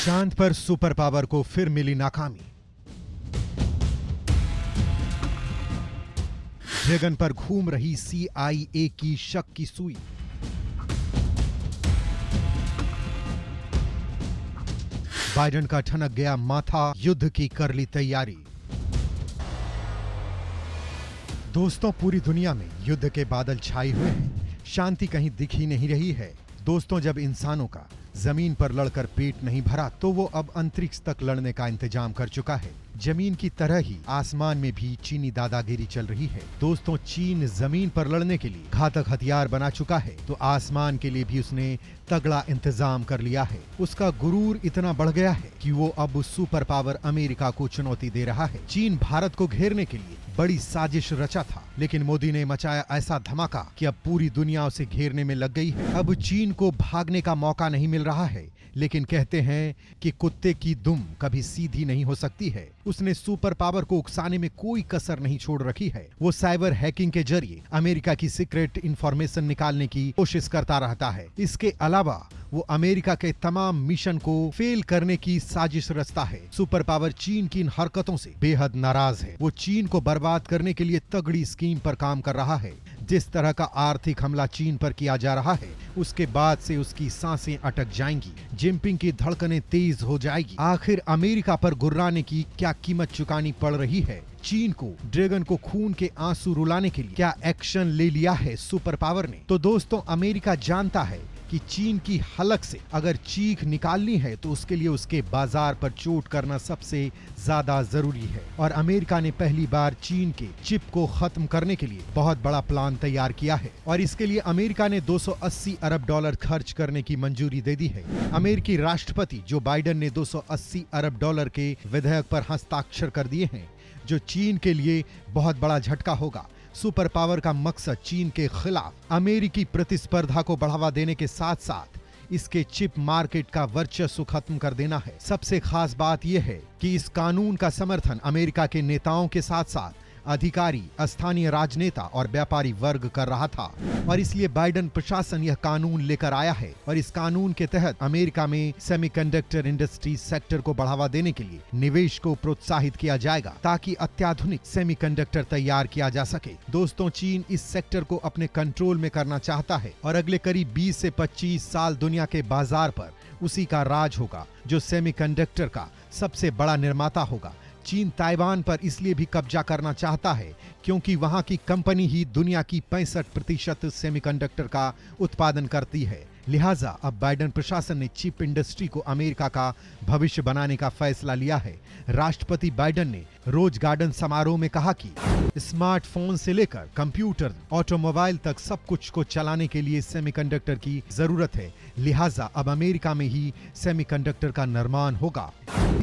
चांद पर super power को फिर मिली नाकामी। ड्रैगन पर घूम रही CIA की शक की सुई। बाइडेन का ठनक गया माथा, युद्ध की कर ली तैयारी। दोस्तों, पूरी दुनिया में युद्ध के बादल छाए हुए हैं, शांति कहीं दिख ही नहीं रही है। दोस्तों, जब इंसानों का जमीन पर लड़कर पेट नहीं भरा तो वो अब अंतरिक्ष तक लड़ने का इंतजाम कर चुका है। जमीन की तरह ही आसमान में भी चीनी दादागिरी चल रही है। दोस्तों, चीन जमीन पर लड़ने के लिए घातक हथियार बना चुका है तो आसमान के लिए भी उसने तगड़ा इंतजाम कर लिया है। उसका गुरूर इतना बढ़ गया है कि वो अब सुपर पावर अमेरिका को चुनौती दे रहा है। चीन भारत को घेरने के लिए बड़ी साजिश रचा था, लेकिन मोदी ने मचाया ऐसा धमाका कि अब पूरी दुनिया उसे घेरने में लग गई है। अब चीन को भागने का मौका नहीं मिल रहा है, लेकिन कहते हैं कि कुत्ते की दुम कभी सीधी नहीं हो सकती है। उसने सुपर पावर को उकसाने में कोई कसर नहीं छोड़ रखी है। वो साइबर हैकिंग के जरिए अमेरिका की सीक्रेट इंफॉर्मेशन निकालने की कोशिश करता रहता है। इसके अलावा वो अमेरिका के तमाम मिशन को फेल करने की साजिश रचता है। सुपर पावर चीन की इन हरकतों से बेहद नाराज है। वो चीन को बर्बाद करने के लिए तगड़ी स्कीम पर काम कर रहा है। जिस तरह का आर्थिक हमला चीन पर किया जा रहा है, उसके बाद से उसकी सांसें अटक जाएंगी, जिनपिंग की धड़कनें तेज हो जाएगी। आखिर अमेरिका पर गुर्राने की क्या कीमत चुकानी पड़ रही है? चीन को ड्रैगन को खून के आंसू रुलाने के लिए क्या एक्शन ले लिया है सुपर पावर ने? तो दोस्तों, अमेरिका जानता है कि चीन की हलक से अगर चीख निकालनी है तो उसके लिए उसके बाजार पर चोट करना सबसे ज्यादा जरूरी है। और अमेरिका ने पहली बार चीन के चिप को खत्म करने के लिए बहुत बड़ा प्लान तैयार किया है और इसके लिए अमेरिका ने $280 अरब खर्च करने की मंजूरी दे दी है। अमेरिकी राष्ट्रपति जो बाइडेन ने $280 अरब के विधेयक पर हस्ताक्षर कर दिए हैं, जो चीन के लिए बहुत बड़ा झटका होगा। सुपर पावर का मकसद चीन के खिलाफ अमेरिकी प्रतिस्पर्धा को बढ़ावा देने के साथ साथ इसके चिप मार्केट का वर्चस्व खत्म कर देना है। सबसे खास बात यह है कि इस कानून का समर्थन अमेरिका के नेताओं के साथ साथ अधिकारी, स्थानीय राजनेता और व्यापारी वर्ग कर रहा था और इसलिए बाइडेन प्रशासन यह कानून लेकर आया है। और इस कानून के तहत अमेरिका में सेमीकंडक्टर इंडस्ट्री सेक्टर को बढ़ावा देने के लिए निवेश को प्रोत्साहित किया जाएगा ताकि अत्याधुनिक सेमीकंडक्टर तैयार किया जा सके। दोस्तों, चीन इस सेक्टर को अपने कंट्रोल में करना चाहता है और अगले करीब 20 से 25 साल दुनिया के बाजार पर उसी का राज होगा, जो सेमीकंडक्टर का सबसे बड़ा निर्माता होगा। चीन ताइवान पर इसलिए भी कब्जा करना चाहता है क्योंकि वहां की कंपनी ही दुनिया की 65% सेमीकंडक्टर का उत्पादन करती है। लिहाजा अब बाइडेन प्रशासन ने चिप इंडस्ट्री को अमेरिका का भविष्य बनाने का फैसला लिया है। राष्ट्रपति बाइडेन ने रोज गार्डन समारोह में कहा कि स्मार्टफोन से लेकर कंप्यूटर, ऑटोमोबाइल तक सब कुछ को चलाने के लिए सेमीकंडक्टर की जरूरत है। लिहाजा अब अमेरिका में ही सेमीकंडक्टर का निर्माण होगा।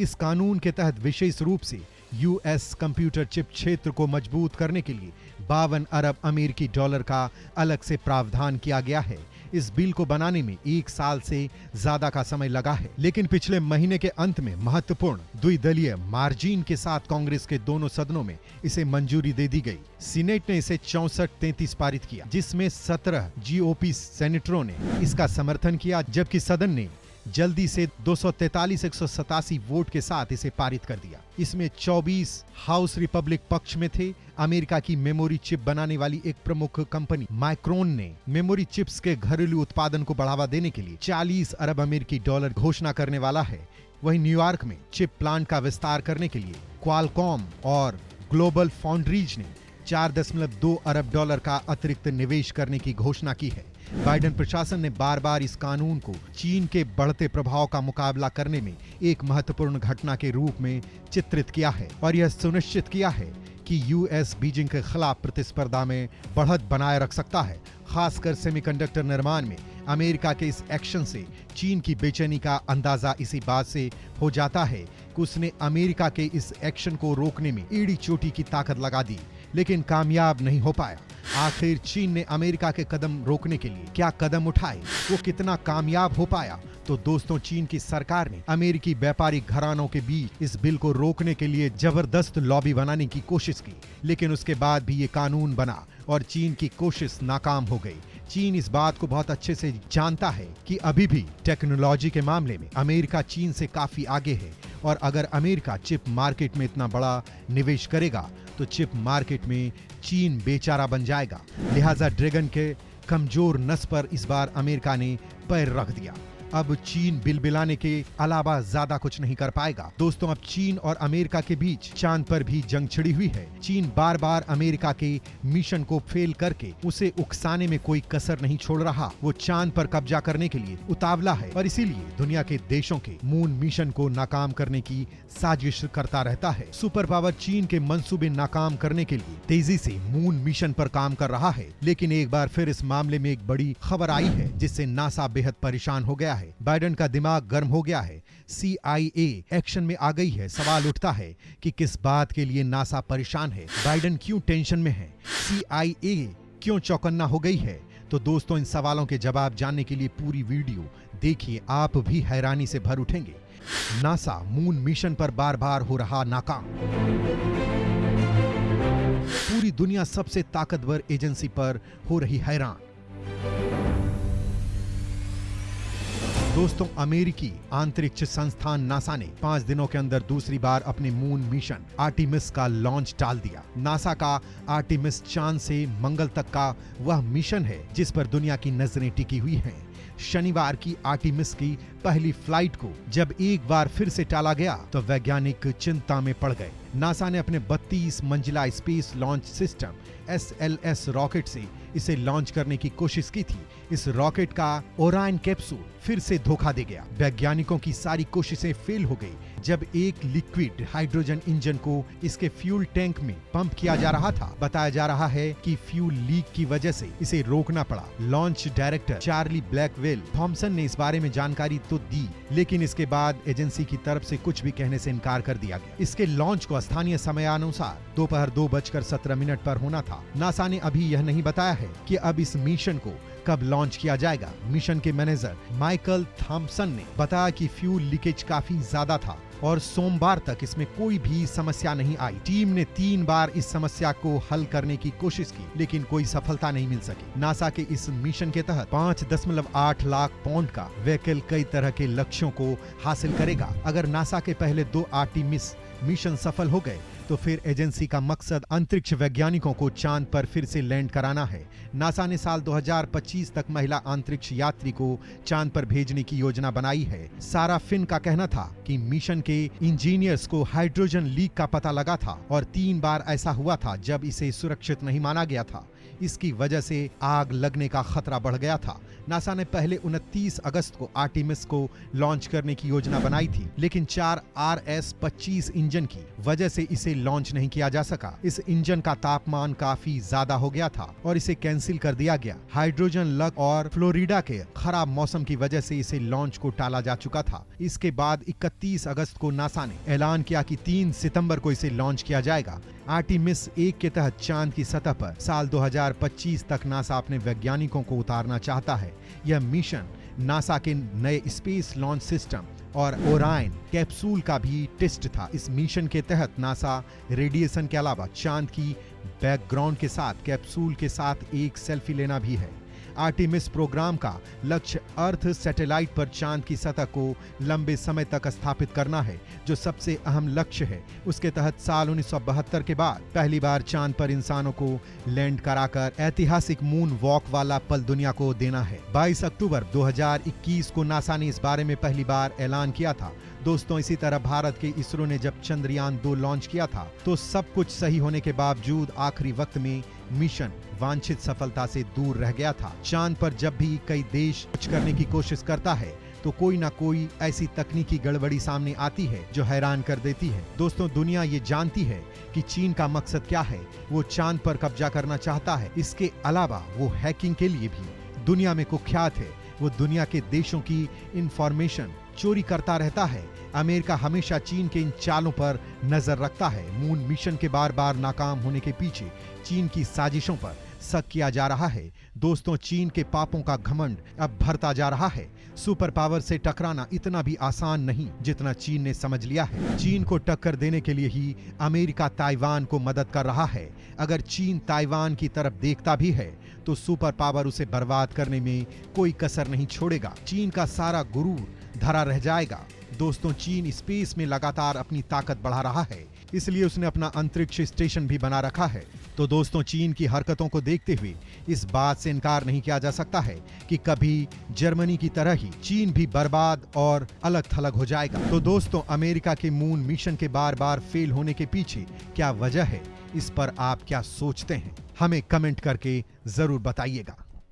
इस कानून के तहत विशेष रूप से US कंप्यूटर चिप क्षेत्र को मजबूत करने के लिए 52 अरब अमेरिकी डॉलर का अलग से प्रावधान किया गया है। इस बिल को बनाने में 1 साल से ज्यादा का समय लगा है, लेकिन पिछले महीने के अंत में महत्वपूर्ण द्विदलीय मार्जिन के साथ कांग्रेस के दोनों सदनों में इसे मंजूरी दे दी गई। सीनेट ने इसे 64-33 पारित किया, जिसमें 17 GOP सेनेटरों ने इसका समर्थन किया, जबकि सदन ने जल्दी से 243-187 वोट के साथ इसे पारित कर दिया। इसमें 24 हाउस रिपब्लिक पक्ष में थे। अमेरिका की मेमोरी चिप बनाने वाली एक प्रमुख कंपनी माइक्रोन ने मेमोरी चिप्स के घरेलू उत्पादन को बढ़ावा देने के लिए 40 अरब अमेरिकी डॉलर घोषणा करने वाला है। वहीं न्यूयॉर्क में चिप प्लांट का विस्तार करने के लिए क्वालकॉम और ग्लोबल फाउंड्रीज ने $4.2 अरब का अतिरिक्त निवेश करने की घोषणा की है। बाइडेन प्रशासन ने बार बार इस कानून को चीन के बढ़ते प्रभाव का मुकाबला करने में एक महत्वपूर्ण घटना के रूप में चित्रित किया है और यह सुनिश्चित किया है कि US बीजिंग के खिलाफ प्रतिस्पर्धा में बढ़त बनाए रख सकता है। खासकर सेमीकंडक्टर निर्माण में अमेरिका के इस एक्शन से चीन की बेचैनी का अंदाजा इसी बात से हो जाता है कि उसने अमेरिका के इस एक्शन को रोकने में एड़ी चोटी की ताकत लगा दी, लेकिन कामयाब नहीं हो पाया। आखिर चीन ने अमेरिका के कदम रोकने के लिए क्या कदम उठाए, वो कितना कामयाब हो पाया? तो दोस्तों, चीन की सरकार ने अमेरिकी व्यापारिक घरानों के बीच इस बिल को रोकने के लिए जबरदस्त लॉबी बनाने की कोशिश की, लेकिन उसके बाद भी ये कानून बना और चीन की कोशिश नाकाम हो गई। चीन इस बात को बहुत अच्छे से जानता है कि अभी भी टेक्नोलॉजी के मामले में अमेरिका चीन से काफी आगे है, और अगर अमेरिका चिप मार्केट में इतना बड़ा निवेश करेगा तो चिप मार्केट में चीन बेचारा बन जाएगा। लिहाजा ड्रैगन के कमजोर नस पर इस बार अमेरिका ने पैर रख दिया। अब चीन बिलबिलाने के अलावा ज्यादा कुछ नहीं कर पाएगा। दोस्तों, अब चीन और अमेरिका के बीच चांद पर भी जंग छिड़ी हुई है। चीन बार बार अमेरिका के मिशन को फेल करके उसे उकसाने में कोई कसर नहीं छोड़ रहा। वो चांद पर कब्जा करने के लिए उतावला है और इसीलिए दुनिया के देशों के मून मिशन को नाकाम करने की साजिश करता रहता है। सुपर पावर चीन के मंसूबे नाकाम करने के लिए तेजी से मून मिशन पर काम कर रहा है, लेकिन एक बार फिर इस मामले में एक बड़ी खबर आई है जिससे नासा बेहद परेशान हो गया है। बाइडेन का दिमाग गर्म हो गया है। CIA एक्शन में आ गई है। सवाल उठता है कि किस बात के लिए नासा परेशान है, बाइडेन क्यों टेंशन में है, CIA क्यों चौकन्ना हो गई है। तो दोस्तों, इन सवालों के जवाब जानने के लिए पूरी वीडियो देखिए, आप भी हैरानी से भर उठेंगे। नासा मून मिशन पर बार बार हो रहा नाकाम। पूरी दुनिया सबसे ताकतवर एजेंसी पर हो रही हैरान। दोस्तों, अमेरिकी अंतरिक्ष संस्थान नासा ने 5 दिनों के अंदर दूसरी बार अपने मून मिशन आर्टेमिस का लॉन्च टाल दिया। नासा का आर्टेमिस चांद से मंगल तक का वह मिशन है जिस पर दुनिया की नजरें टिकी हुई हैं। शनिवार की आर्टेमिस की पहली फ्लाइट को जब एक बार फिर से टाला गया तो वैज्ञानिक चिंता में पड़ गए। नासा ने अपने 32 मंजिला space launch system SLS rocket से इसे लॉन्च करने की कोशिश की थी। इस रॉकेट का ओरायन कैप्सूल फिर से धोखा दे गया। वैज्ञानिकों की सारी कोशिशें फेल हो गई जब एक लिक्विड हाइड्रोजन इंजन को इसके फ्यूल टैंक में पंप किया जा रहा था। बताया जा रहा है कि फ्यूल लीक की वजह से इसे रोकना पड़ा। Launch director Charlie Blackwell Thomson ने इस बारे में जानकारी तो दी, लेकिन इसके बाद एजेंसी की तरफ से कुछ भी कहने से इनकार कर दिया गया। इसके लॉन्च को स्थानीय समयानुसार दोपहर 2:17 पर होना था। नासा ने अभी यह नहीं बताया है कि अब इस मिशन को कब लॉन्च किया जाएगा। मिशन के मैनेजर माइकल थॉमसन ने बताया कि फ्यूल लीकेज काफी ज्यादा था और सोमवार तक इसमें कोई भी समस्या नहीं आई। टीम ने 3 बार इस समस्या को हल करने की कोशिश की, लेकिन कोई सफलता नहीं मिल सकी। नासा के इस मिशन के तहत 5.8 लाख पाउंड का व्हीकल कई तरह के लक्ष्यों को हासिल करेगा। अगर नासा के पहले 2 आर्टेमिस मिशन सफल हो गए तो फिर एजेंसी का मकसद अंतरिक्ष वैज्ञानिकों को चांद पर फिर से लैंड कराना है। नासा ने साल 2025 तक महिला अंतरिक्ष यात्री को चांद पर भेजने की योजना बनाई है। सारा फिन का कहना था कि मिशन के इंजीनियर्स को हाइड्रोजन लीक का पता लगा था और 3 बार ऐसा हुआ था जब इसे सुरक्षित नहीं माना गया था। इसकी वजह से आग लगने का खतरा बढ़ गया था। नासा ने पहले 29 अगस्त को आर्टेमिस को लॉन्च करने की योजना बनाई थी, लेकिन 4 RS-25 इंजन की वजह से इसे लॉन्च नहीं किया जा सका। इस इंजन का तापमान काफी ज्यादा हो गया था और इसे कैंसिल कर दिया गया। हाइड्रोजन लक और फ्लोरिडा के खराब मौसम की वजह से इसे लॉन्च को टाला जा चुका था। इसके बाद 31 अगस्त को नासा ने ऐलान किया कि 3 सितंबर को इसे लॉन्च किया जाएगा। आर्टेमिस 1 के तहत चांद की सतह पर साल 2025 तक नासा अपने वैज्ञानिकों को उतारना चाहता है। यह मिशन नासा के नए स्पेस लॉन्च सिस्टम और ओरायन कैप्सूल का भी टेस्ट था। इस मिशन के तहत नासा रेडिएशन के अलावा चांद की बैकग्राउंड के साथ कैप्सूल के साथ एक सेल्फी लेना भी है। आर्टेमिस प्रोग्राम का लक्ष्य अर्थ सैटेलाइट पर चांद की सतह को लंबे समय तक स्थापित करना है, जो सबसे अहम लक्ष्य है। उसके तहत साल 1972 के बाद पहली बार चांद पर इंसानों को लैंड कराकर ऐतिहासिक मून वॉक वाला पल दुनिया को देना है। 22 अक्टूबर 2021 को नासा ने इस बारे में पहली बार ऐलान किया था। दोस्तों, इसी तरह भारत के इसरो ने जब चंद्रयान 2 लॉन्च किया था तो सब कुछ सही होने के बावजूद आखिरी वक्त में मिशन वांछित सफलता से दूर रह गया था। चांद पर जब भी कई देश कुछ करने की कोशिश करता है तो कोई ना कोई ऐसी तकनीकी गड़बड़ी सामने आती है जो हैरान कर देती है। दोस्तों, दुनिया ये जानती है कि चीन का मकसद क्या है। वो चांद पर कब्जा करना चाहता है। इसके अलावा वो हैकिंग के लिए भी दुनिया में कुख्यात है। वो दुनिया के देशों की इंफॉर्मेशन चोरी करता रहता है। अमेरिका हमेशा चीन के इन चालों पर नजर रखता है। मून मिशन के बार बार नाकाम होने के पीछे चीन की साजिशों पर शक किया जा रहा है। दोस्तों, चीन के पापों का घमंड अब भरता जा रहा है। सुपर पावर से टकराना इतना भी आसान नहीं जितना चीन ने समझ लिया है। चीन को टक्कर देने के लिए ही अमेरिका ताइवान को मदद कर रहा है। अगर चीन ताइवान की तरफ देखता भी है तो सुपर पावर उसे बर्बाद करने में कोई कसर नहीं छोड़ेगा। चीन का सारा गुरूर धरा रह जाएगा। दोस्तों, चीन स्पेस में लगातार अपनी ताकत बढ़ा रहा है, इसलिए उसने अपना अंतरिक्ष स्टेशन भी बना रखा है। तो दोस्तों, चीन की हरकतों को देखते हुए इस बात से इनकार नहीं किया जा सकता है कि कभी जर्मनी की तरह ही चीन भी बर्बाद और अलग थलग हो जाएगा। तो दोस्तों, अमेरिका के मून मिशन के बार बार फेल होने के पीछे क्या वजह है, इस पर आप क्या सोचते हैं? हमें कमेंट करके जरूर बताइएगा।